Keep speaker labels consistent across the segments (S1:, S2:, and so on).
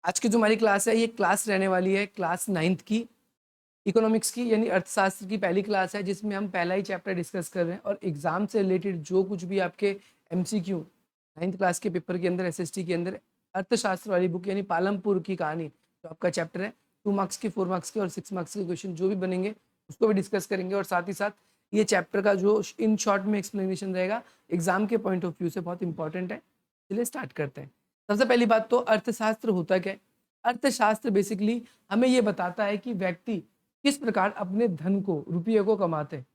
S1: आज की जो हमारी क्लास है ये क्लास रहने वाली है क्लास 9th की इकोनॉमिक्स की यानी अर्थशास्त्र की पहली क्लास है जिसमें हम पहला ही चैप्टर डिस्कस कर रहे हैं और एग्जाम से रिलेटेड जो कुछ भी आपके एमसीक्यू 9th क्लास के पेपर के अंदर एसएसटी के अंदर अर्थशास्त्र वाली बुक यानी पालमपुर की कहानी जो आपका चैप्टर है 2 मार्क्स के 4 मार्क्स के और 6 मार्क्स के क्वेश्चन जो भी बनेंगे उसको भी डिस्कस करेंगे और साथ ही साथ ये चैप्टर का जो इन शॉर्ट में एक्सप्लेनेशन रहेगा एग्जाम के पॉइंट ऑफ व्यू से बहुत इंपॉर्टेंट है। चलिए स्टार्ट करते हैं। सबसे पहली बात तो अर्थशास्त्र होता क्या है। अर्थशास्त्र बेसिकली हमें ये बताता है कि व्यक्ति किस प्रकार अपने धन को रुपये को कमाते हैं।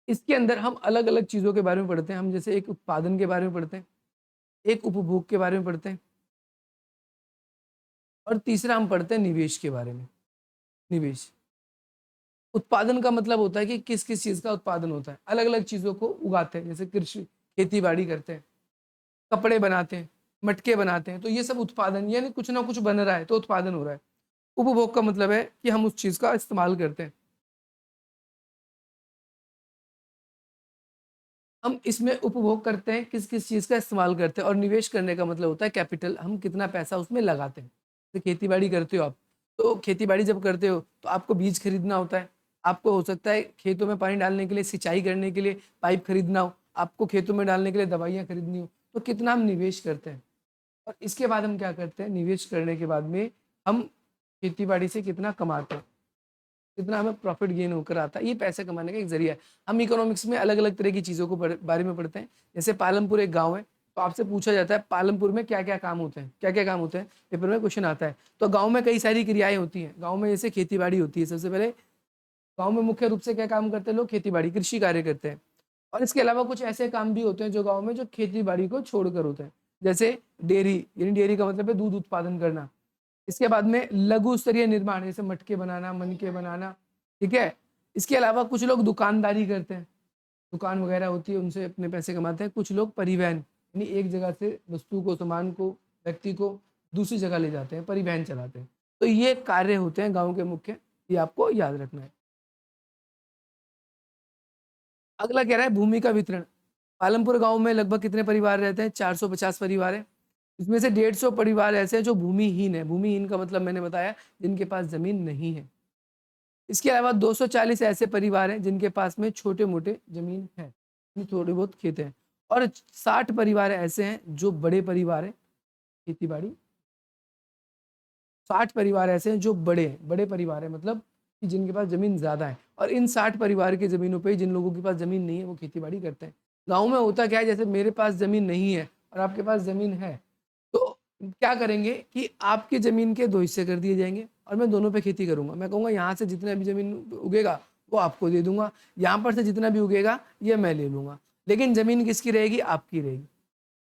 S1: इसके अंदर हम अलग अलग चीज़ों के बारे में पढ़ते हैं। हम जैसे एक उत्पादन के बारे में पढ़ते हैं, एक उपभोग के बारे में पढ़ते हैं और तीसरा हम पढ़ते हैं निवेश के बारे में। निवेश उत्पादन का मतलब होता है कि किस किस चीज़ का उत्पादन होता है। अलग अलग चीज़ों को उगाते हैं, जैसे कृषि खेती बाड़ी करते हैं, कपड़े बनाते हैं, मटके बनाते हैं, तो ये सब उत्पादन यानी कुछ ना कुछ बन रहा है तो उत्पादन हो रहा है। उपभोग का मतलब है कि हम उस चीज़ का इस्तेमाल करते हैं। हम इसमें उपभोग करते हैं, किस किस चीज़ का इस्तेमाल करते हैं। और निवेश करने का मतलब होता है कैपिटल, हम कितना पैसा उसमें लगाते हैं। जैसे खेती बाड़ी करते हो आप, तो खेती बाड़ी जब करते हो तो आपको बीज खरीदना होता है। आपको हो सकता है खेतों में पानी डालने के लिए, सिंचाई करने के लिए पाइप खरीदना हो, आपको खेतों में डालने के लिए दवाइयाँ खरीदनी हो, तो कितना हम निवेश करते हैं। और इसके बाद हम क्या करते हैं, निवेश करने के बाद में हम खेती बाड़ी से कितना कमाते हैं, कितना हमें प्रॉफिट गेन होकर आता है। ये पैसे कमाने का एक जरिया है। हम इकोनॉमिक्स में अलग अलग तरह की चीज़ों को बारे में पढ़ते हैं। जैसे पालमपुर एक गांव है, तो आपसे पूछा जाता है पालमपुर में क्या क्या काम होते हैं, क्या क्या काम होते हैं, पेपर में क्वेश्चन आता है। तो गाँव में कई सारी क्रियाएं होती हैं। गाँव में जैसे खेती बाड़ी होती है। सबसे पहले गाँव में मुख्य रूप से क्या काम करते हैं लोग, खेती बाड़ी कृषि कार्य करते हैं। और इसके अलावा कुछ ऐसे काम भी होते हैं जो गाँव में जो खेती बाड़ी को छोड़कर होते हैं। जैसे डेयरी, यानी डेयरी का मतलब है दूध उत्पादन करना। इसके बाद में लघु स्तरीय निर्माण, जैसे मटके बनाना, मनके बनाना, ठीक है। इसके अलावा कुछ लोग दुकानदारी करते हैं, दुकान वगैरह होती है, उनसे अपने पैसे कमाते हैं। कुछ लोग परिवहन, यानी एक जगह से वस्तु को, सामान को, व्यक्ति को दूसरी जगह ले जाते हैं, परिवहन चलाते हैं। तो ये कार्य होते हैं गाँव के मुख्य, ये आपको याद रखना है। अगला कह रहा है भूमि का वितरण। पालमपुर गांव में लगभग कितने परिवार रहते हैं, 450 परिवार है। इसमें से 150 परिवार ऐसे हैं जो भूमिहीन है। भूमिहीन का मतलब मैंने बताया जिनके पास जमीन नहीं है। इसके अलावा 240 ऐसे परिवार हैं जिनके पास में छोटे मोटे जमीन है, थोड़े बहुत खेत हैं। और 60 परिवार ऐसे हैं जो बड़े परिवार हैं, खेती बाड़ी। 60 परिवार ऐसे हैं जो बड़े हैं, बड़े परिवार है मतलब कि जिनके पास जमीन ज्यादा है। और इन 60 परिवार की जमीनों पे जिन लोगों के पास जमीन नहीं है वो खेती बाड़ी करते हैं। गाँव में होता क्या है, जैसे मेरे पास जमीन नहीं है और आपके पास जमीन है, तो क्या करेंगे कि आपकी जमीन के 2 हिस्से कर दिए जाएंगे और मैं दोनों पे खेती करूंगा। मैं कहूंगा यहाँ से जितना भी जमीन उगेगा वो आपको दे दूंगा, यहाँ पर से जितना भी उगेगा ये मैं ले लूंगा, लेकिन जमीन किसकी रहेगी, आपकी रहेगी।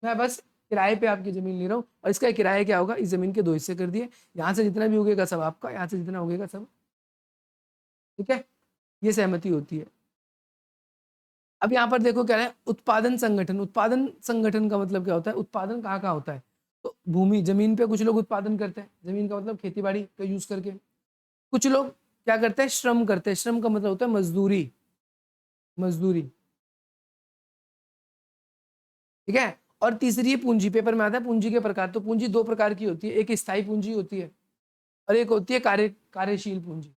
S1: मैं बस किराए पे आपकी जमीन ले रहा हूँ और इसका किराया क्या होगा, इस जमीन के 2 हिस्से कर दिए। यहाँ से जितना भी उगेगा सब आपका, यहाँ से जितना उगेगा सब, ठीक है। ये सहमति होती है। अब यहाँ पर देखो क्या है, उत्पादन संगठन। उत्पादन संगठन का मतलब क्या होता है, उत्पादन कहाँ कहाँ होता है। तो भूमि, जमीन पे कुछ लोग उत्पादन करते हैं, जमीन का मतलब खेती बाड़ी का यूज करके। कुछ लोग क्या करते हैं, श्रम करते हैं। श्रम का मतलब होता है मजदूरी, मजदूरी, ठीक है। और तीसरी पूंजी, पेपर में आता है पूंजी के प्रकार। तो पूंजी 2 प्रकार की होती है, एक स्थायी पूंजी होती है और एक होती है कार्यशील पूंजी।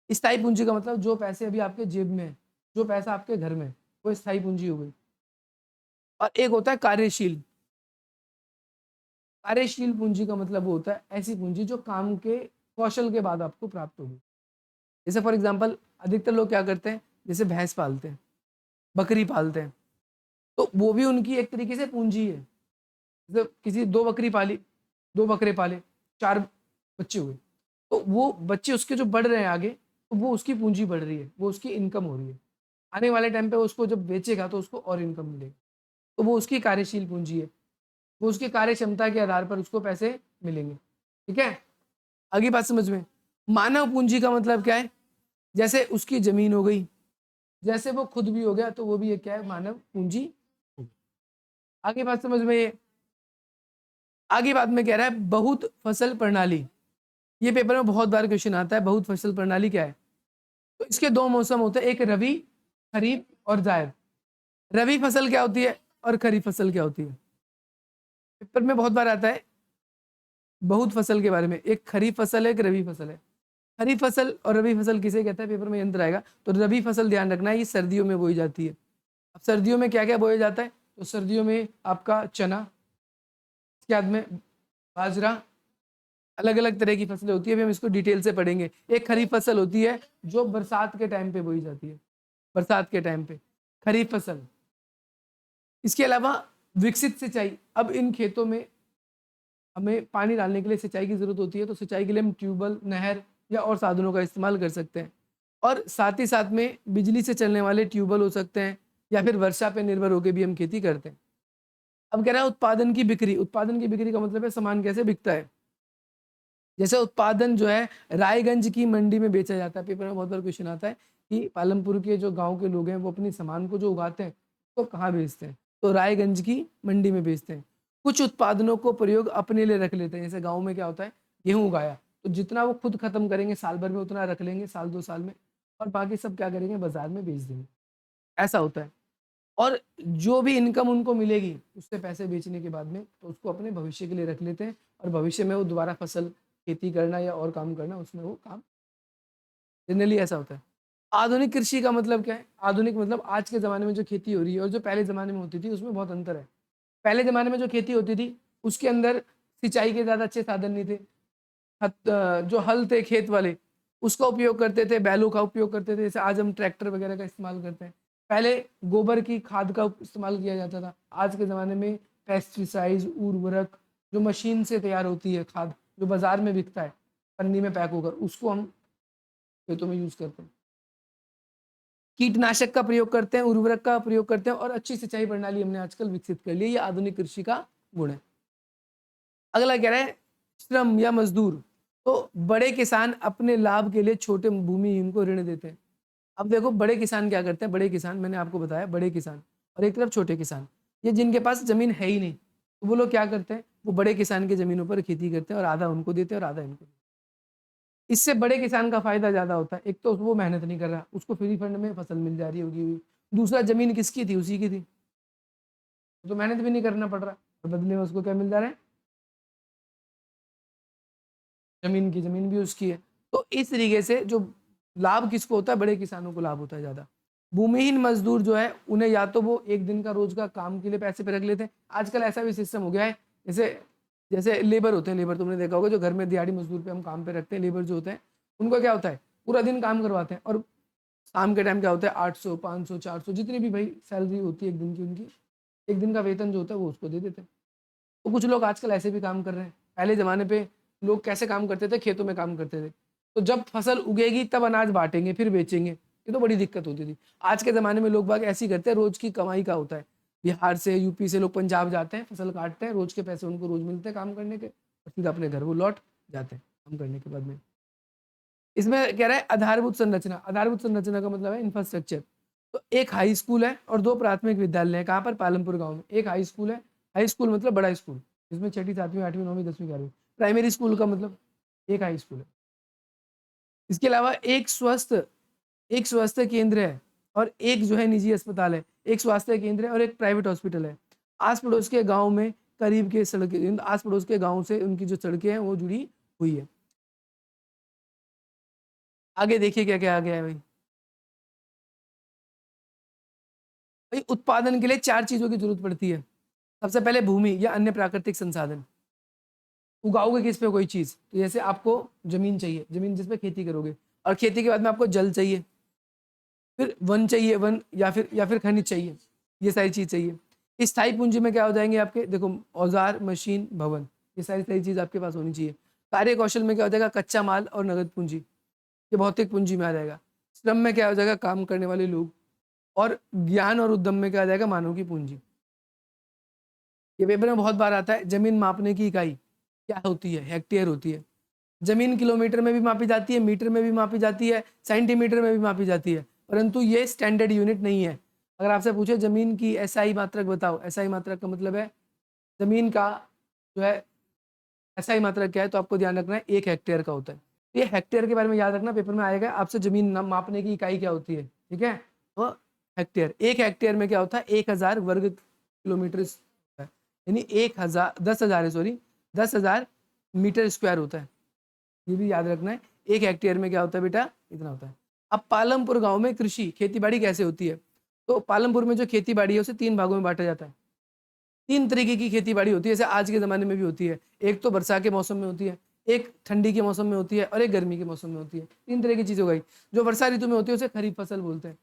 S1: स्थायी पूंजी का मतलब जो पैसे अभी आपके जेब में है, जो पैसा आपके घर में, वो स्थायी पूंजी हो गई। और एक होता है कार्यशील। कार्यशील पूंजी का मतलब वो होता है ऐसी पूंजी जो काम के कौशल के बाद आपको प्राप्त होगी। जैसे फॉर एग्जांपल अधिकतर लोग क्या करते हैं, जैसे भैंस पालते हैं, बकरी पालते हैं, तो वो भी उनकी एक तरीके से पूंजी है। जैसे किसी 2 बकरी पाली, 2 बकरे पाले, 4 बच्चे हुए, तो वो बच्चे उसके जो बढ़ रहे हैं आगे, तो वो उसकी पूंजी बढ़ रही है, वो उसकी इनकम हो रही है। आने वाले टाइम पे उसको जब बेचेगा तो उसको और इनकम मिलेगी, तो वो उसकी कार्यशील पूंजी है। वो उसकी कार्य क्षमता के आधार पर उसको पैसे मिलेंगे, ठीक है। आगे बात समझ में। मानव पूंजी का मतलब क्या है, जैसे उसकी जमीन हो गई, जैसे वो खुद भी हो गया, तो वो भी एक क्या है, मानव पूंजी होगी। आगे बात समझ में। ये आगे बात में कह रहा है बहुत फसल प्रणाली। ये पेपर में बहुत बार क्वेश्चन आता है, बहुत फसल प्रणाली क्या है। तो इसके 2 मौसम होते हैं, एक रबी, खरीफ और जायद। रबी फसल क्या होती है और खरीफ फसल क्या होती है, पेपर में बहुत बार आता है। बहुत फसल के बारे में, एक खरीफ फसल है, एक रबी फसल है। खरीफ फसल और रबी फसल किसे कहता है, पेपर में यंत्र आएगा। तो रबी फसल ध्यान रखना है, ये सर्दियों में बोई जाती है। अब सर्दियों में क्या क्या बोया जाता है, तो सर्दियों में आपका चना, इसके बाद में बाजरा, अलग अलग तरह की फसलें होती है, अभी हम इसको डिटेल से पढ़ेंगे। एक खरीफ फसल होती है जो बरसात के टाइम पे बोई जाती है, बरसात के टाइम पे खरीफ फसल। इसके अलावा विकसित सिंचाई, अब इन खेतों में हमें पानी डालने के लिए सिंचाई की जरूरत होती है, तो सिंचाई के लिए हम ट्यूबवेल, नहर या और साधनों का इस्तेमाल कर सकते हैं। और साथ ही साथ में बिजली से चलने वाले ट्यूबवेल हो सकते हैं, या फिर वर्षा पे निर्भर होकर भी हम खेती करते हैं। अब कह रहा है उत्पादन की बिक्री। उत्पादन की बिक्री का मतलब है सामान कैसे बिकता है। जैसे उत्पादन जो है रायगंज की मंडी में बेचा जाता है। पेपर में बहुत बार क्वेश्चन आता है कि पालमपुर के जो गांव के लोग हैं वो अपनी सामान को जो उगाते हैं तो कहाँ बेचते हैं, तो रायगंज की मंडी में बेचते हैं। कुछ उत्पादनों को प्रयोग अपने लिए रख लेते हैं। जैसे गाँव में क्या होता है, गेहूँ उगाया तो जितना वो खुद खत्म करेंगे साल भर में उतना रख लेंगे, साल 2 साल में, और बाकी सब क्या करेंगे, बाजार में बेच देंगे। ऐसा होता है। और जो भी इनकम उनको मिलेगी उससे पैसे बेचने के बाद में, तो उसको अपने भविष्य के लिए रख लेते हैं, और भविष्य में वो दोबारा फसल खेती करना या और काम करना, उसमें वो काम, जनरली ऐसा होता है। आधुनिक कृषि का मतलब क्या है, आधुनिक मतलब आज के ज़माने में जो खेती हो रही है और जो पहले ज़माने में होती थी उसमें बहुत अंतर है। पहले ज़माने में जो खेती होती थी उसके अंदर सिंचाई के ज़्यादा अच्छे साधन नहीं थे। जो हल थे खेत वाले उसका उपयोग करते थे, बैलों का उपयोग करते थे, जैसे आज हम ट्रैक्टर वगैरह का इस्तेमाल करते हैं। पहले गोबर की खाद का इस्तेमाल किया जाता था। आज के ज़माने में पेस्टिसाइड, उर्वरक, जो मशीन से तैयार होती है खाद, जो बाजार में बिकता है पन्नी में पैक होकर, उसको हम खेतों में यूज करते हैं। कीटनाशक का प्रयोग करते हैं, उर्वरक का प्रयोग करते हैं, और अच्छी सिंचाई प्रणाली हमने आजकल विकसित कर ली है। ये आधुनिक कृषि का गुण है। अगला कह रहा है श्रम या मजदूर। तो बड़े किसान अपने लाभ के लिए छोटे भूमिहीन को ऋण देते हैं। अब देखो बड़े किसान क्या करते हैं, बड़े किसान मैंने आपको बताया, बड़े किसान और एक तरफ छोटे किसान, ये जिनके पास जमीन है ही नहीं, तो वो लोग क्या करते हैं, वो बड़े किसान की जमीनों पर खेती करते हैं और आधा उनको देते हैं और आधा इनको। इससे बड़े किसान का फायदा ज्यादा होता है। एक तो वो मेहनत नहीं कर रहा, उसको फ्री फंड में फसल मिल जा रही होगी। दूसरा, जमीन किसकी थी, उसी की थी, तो मेहनत भी नहीं करना पड़ रहा, और बदले में उसको क्या मिल जा रहा है, जमीन की, जमीन भी उसकी है। तो इस तरीके से जो लाभ किसको होता है, बड़े किसानों को लाभ होता है ज्यादा। भूमिहीन मजदूर जो है उन्हें या तो वो एक दिन का रोज का काम के लिए पैसे पे रख लेते हैं। आजकल ऐसा भी सिस्टम हो गया है, जैसे जैसे लेबर होते हैं, लेबर तुमने देखा होगा, जो घर में दिहाड़ी मजदूर पे हम काम पे रखते हैं, लेबर जो होते हैं उनको क्या होता है, पूरा दिन काम करवाते हैं, और शाम के टाइम क्या होता है 800, 500, 400 जितनी भी भाई सैलरी होती है एक दिन की उनकी, एक दिन का वेतन जो होता है वो उसको दे देते हैं। तो कुछ लोग आजकल ऐसे भी काम कर रहे हैं। पहले ज़माने पे लोग कैसे काम करते थे, खेतों में काम करते थे, तो जब फसल उगेगी तब अनाज बांटेंगे फिर बेचेंगे, ये तो बड़ी दिक्कत होती थी। आज के ज़माने में लोग बाग ऐसे ही करते हैं, रोज की कमाई का होता है। बिहार से, यूपी से लोग पंजाब जाते हैं, फसल काटते हैं, रोज के पैसे उनको रोज मिलते हैं काम करने के, और फिर अपने घर वो लौट जाते हैं काम करने के बाद में। इसमें कह रहा है आधारभूत संरचना। आधारभूत संरचना का मतलब है इंफ्रास्ट्रक्चर। तो एक हाई स्कूल है और 2 प्राथमिक विद्यालय है। कहाँ पर, पालमपुर गांव में। एक हाई स्कूल है, हाई स्कूल मतलब बड़ा स्कूल, जिसमें 6ठी 7वीं 8वीं 9वीं 10वीं 11वीं। प्राइमरी स्कूल का मतलब एक हाई स्कूल है। इसके अलावा एक स्वास्थ्य केंद्र है, और एक जो है निजी अस्पताल है। एक स्वास्थ्य केंद्र है और एक प्राइवेट हॉस्पिटल है। आस पड़ोस के गाँव में करीब के सड़कें, आस पड़ोस के गाँव से उनकी जो सड़कें हैं वो जुड़ी हुई है। आगे देखिए क्या क्या आ गया है भाई। भाई उत्पादन के लिए 4 चीजों की जरूरत पड़ती है। सबसे पहले भूमि या अन्य प्राकृतिक संसाधन। उगाओगे किस पे कोई चीज, तो जैसे आपको जमीन चाहिए, जमीन जिस पे खेती करोगे, और खेती के बाद में आपको जल चाहिए, फिर वन चाहिए, वन या फिर खनिज चाहिए, ये सारी चीज चाहिए। स्थायी पूंजी में क्या हो जाएंगे आपके, देखो औजार, मशीन, भवन, ये सारी सारी चीज आपके पास होनी चाहिए। कार्य कौशल में क्या हो जाएगा, कच्चा माल और नगद पूंजी, ये भौतिक पूंजी में आ जाएगा। श्रम में क्या हो जाएगा, काम करने वाले लोग, और ज्ञान और उद्यम में क्या आ जाएगा, मानव की पूंजी। ये पेपर में बहुत बार आता है। जमीन मापने की इकाई क्या होती है, हेक्टेयर होती है। जमीन किलोमीटर में भी मापी जाती है, मीटर में भी मापी जाती है, सेंटीमीटर में भी मापी जाती है, परंतु ये स्टैंडर्ड यूनिट नहीं है। अगर आपसे पूछे जमीन की एसआई मात्रक बताओ, एसआई मात्रक का मतलब है जमीन का जो है एसआई मात्रक क्या है, तो आपको ध्यान रखना है 1 हेक्टेयर का होता है। तो ये हेक्टेयर के बारे में याद रखना, पेपर में आएगा आपसे जमीन मापने की इकाई क्या होती है, ठीक है। तो हेक्टेयर, 1 हेक्टेयर में क्या होता है, 1000 वर्ग किलोमीटर, यानी 1000 10,000 है, सॉरी 10,000 मीटर स्क्वायर होता है, ये भी याद रखना है। 1 हेक्टेयर में क्या होता है बेटा, इतना होता है। अब पालमपुर गांव में कृषि खेती बाड़ी कैसे होती है, तो पालमपुर में जो खेती बाड़ी है उसे 3 भागों में बांटा जाता है। 3 तरीके की खेती बाड़ी होती है, जैसे आज के ज़माने में भी होती है। एक तो बरसात के मौसम में होती है, एक ठंडी के मौसम में होती है और एक गर्मी के मौसम में होती है। 3 तरह की चीज़ हो गई। जो वर्षा ऋतु में होती है उसे खरीफ फसल बोलते हैं,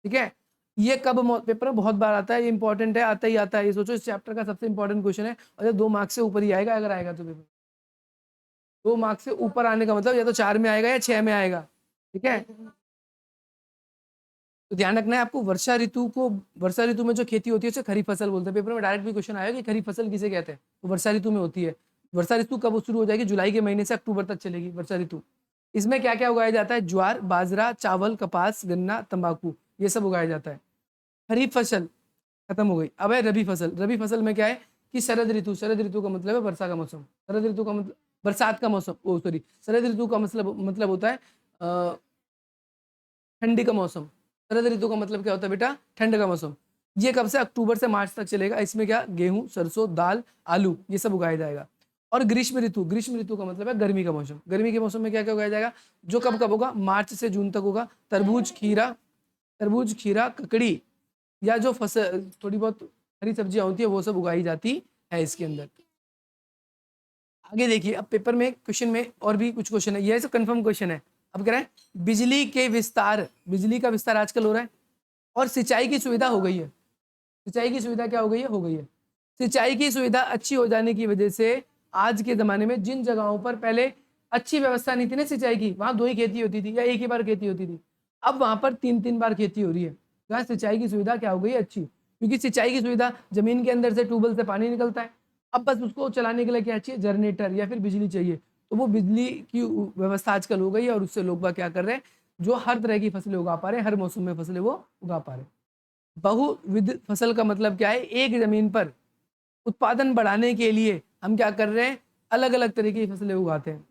S1: ठीक है। ये कब पेपर में बहुत बार आता है, ये इंपॉर्टेंट है, आता ही आता है। ये सोचो इस चैप्टर का सबसे इंपॉर्टेंट क्वेश्चन है और ये 2 मार्क्स से ऊपर ही आएगा, अगर आएगा तो पेपर 2 मार्क्स से ऊपर आने का मतलब या तो 4 में आएगा या 6 में आएगा, ठीक है। तो ध्यान रखना है आपको, वर्षा ऋतु में जो खेती होती है उसे खरीफ फसल बोलते हैं। पेपर में डायरेक्ट भी क्वेश्चन आया कि खरीफ फसल किसे कहते हैं, तो वर्षा ऋतु में होती है। वर्षा ऋतु कब शुरू हो जाएगी, जुलाई के महीने से अक्टूबर तक चलेगी वर्षा ऋतु। इसमें क्या क्या उगाया जाता है, ज्वार, बाजरा, चावल, कपास, गन्ना, तंबाकू, ये सब उगाया जाता है। खरीफ फसल खत्म हो गई। अब है रबी फसल। रबी फसल में क्या है कि शरद ऋतु का मतलब है वर्षा का मौसम। शरद ऋतु का मतलब बरसात का मौसम, ओ सॉरी, शरद ऋतु का मतलब होता है ठंडी का मौसम। शरद ऋतु का मतलब क्या होता है बेटा, ठंड का मौसम। ये कब से, अक्टूबर से मार्च तक चलेगा। इसमें क्या, गेहूं, सरसों, दाल, आलू, ये सब उगाया जाएगा। और ग्रीष्म ऋतु का मतलब है गर्मी का मौसम। गर्मी के मौसम में क्या क्या उगाया जाएगा, जो कब कब होगा, मार्च से जून तक होगा। तरबूज, खीरा, ककड़ी, या जो फसल थोड़ी बहुत हरी सब्जियां होती है वो सब उगाई जाती है इसके अंदर। आगे देखिए, अब पेपर में क्वेश्चन में और भी कुछ क्वेश्चन है, ये सब कंफर्म क्वेश्चन है। अब कह रहा है बिजली का विस्तार आजकल हो रहा है और सिंचाई की सुविधा हो गई है। सिंचाई की सुविधा क्या हो गई है, सिंचाई की सुविधा अच्छी हो जाने की वजह से आज के ज़माने में जिन जगहों पर पहले अच्छी व्यवस्था नहीं थी ना सिंचाई की, वहाँ 2 ही खेती होती थी या एक ही बार खेती होती थी, अब वहाँ पर 3-3 बार खेती हो रही है। जहाँ सिंचाई की सुविधा क्या हो गई है, अच्छी। क्योंकि सिंचाई की सुविधा, जमीन के अंदर से ट्यूबवेल से पानी निकलता है, अब बस उसको चलाने के लिए क्या चाहिए, जनरेटर या फिर बिजली चाहिए। तो वो बिजली की व्यवस्था आजकल हो गई है और उससे लोग क्या कर रहे हैं, जो हर तरह की फसलें उगा पा रहे हैं, हर मौसम में फसलें वो उगा पा रहे हैं। बहुविध फसल का मतलब क्या है, एक जमीन पर उत्पादन बढ़ाने के लिए हम क्या कर रहे हैं, अलग अलग तरह की फसलें उगाते हैं,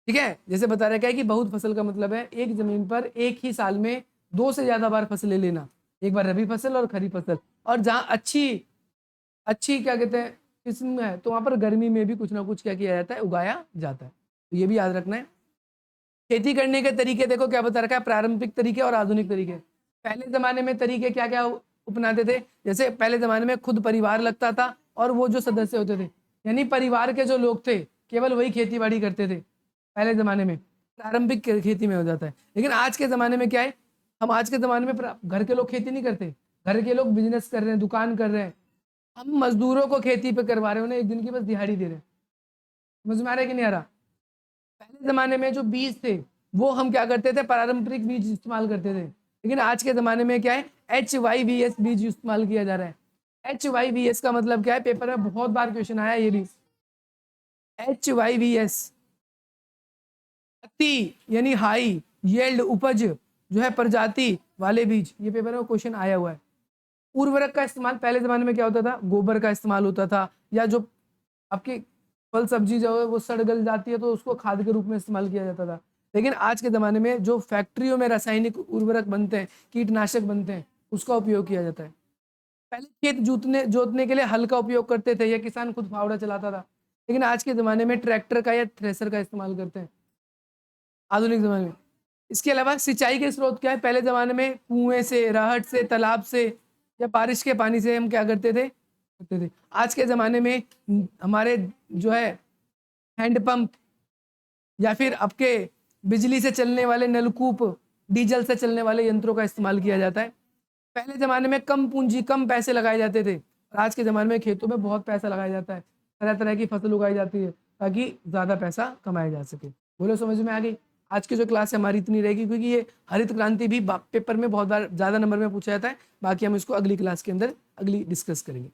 S1: ठीक है। जैसे बता रहा है कि बहुत फसल का मतलब है एक जमीन पर एक ही साल में 2 से ज्यादा बार फसलें लेना, एक बार रबी फसल और खरीफ फसल। और जहाँ अच्छी क्या कहते हैं किस्म है, तो वहां पर गर्मी में भी कुछ ना कुछ क्या किया जाता है, उगाया जाता है। तो ये भी याद रखना है। खेती करने के तरीके देखो क्या बता रखा है, प्रारंभिक तरीके और आधुनिक तरीके। पहले जमाने में तरीके क्या क्या अपनाते थे, जैसे पहले जमाने में खुद परिवार लगता था और वो जो सदस्य होते थे, यानी परिवार के जो लोग थे केवल वही खेती बाड़ी करते थे। पहले जमाने में प्रारंभिक खेती में हो जाता है। लेकिन आज के जमाने में क्या है, हम आज के जमाने में घर के लोग खेती नहीं करते, घर के लोग बिजनेस कर रहे हैं, दुकान कर रहे हैं। हम मजदूरों को खेती पे करवा रहे हैं, उन्हें एक दिन की बस दिहाड़ी दे रहे हैं। समझ में आ रहा है कि नहीं आ रहा। पहले जमाने में जो बीज थे वो हम क्या करते थे, पारंपरिक बीज इस्तेमाल करते थे। लेकिन आज के जमाने में क्या है, HYVS बीज इस्तेमाल किया जा रहा है। HYVS का मतलब क्या है, पेपर में बहुत बार क्वेश्चन आया ये भी। HYVS अति यानी हाई यील्ड, उपज जो है प्रजाति वाले बीज, ये पेपर में क्वेश्चन आया हुआ है। उर्वरक का इस्तेमाल पहले जमाने में क्या होता था, गोबर का इस्तेमाल होता था, या जो आपकी फल सब्जी जो है वो सड़ गल जाती है तो उसको खाद के रूप में इस्तेमाल किया जाता था। लेकिन आज के ज़माने में जो फैक्ट्रियों में रासायनिक उर्वरक बनते हैं, कीटनाशक बनते हैं, उसका उपयोग किया जाता है। पहले खेत जोतने के लिए हल का उपयोग करते थे या किसान खुद फावड़ा चलाता था। लेकिन आज के ज़माने में ट्रैक्टर का या थ्रेसर का इस्तेमाल करते हैं आधुनिक ज़माने में। इसके अलावा सिंचाई के स्रोत क्या है, पहले ज़माने में कुएं से, राहट से, तालाब से या बारिश के पानी से हम क्या करते थे। आज के ज़माने में हमारे जो है हैंडपंप या फिर आपके बिजली से चलने वाले नलकूप, डीजल से चलने वाले यंत्रों का इस्तेमाल किया जाता है। पहले ज़माने में कम पूंजी, कम पैसे लगाए जाते थे, और आज के ज़माने में खेतों में बहुत पैसा लगाया जाता है, तरह तरह की फसल उगाई जाती है ताकि ज़्यादा पैसा कमाया जा सके। बोलो समझ में आ गई। आज की जो क्लास है हमारी इतनी रहेगी, क्योंकि ये हरित क्रांति भी पेपर में बहुत बार ज़्यादा नंबर में पूछा जाता है। बाकी हम इसको अगली क्लास के अंदर अगली डिस्कस करेंगे।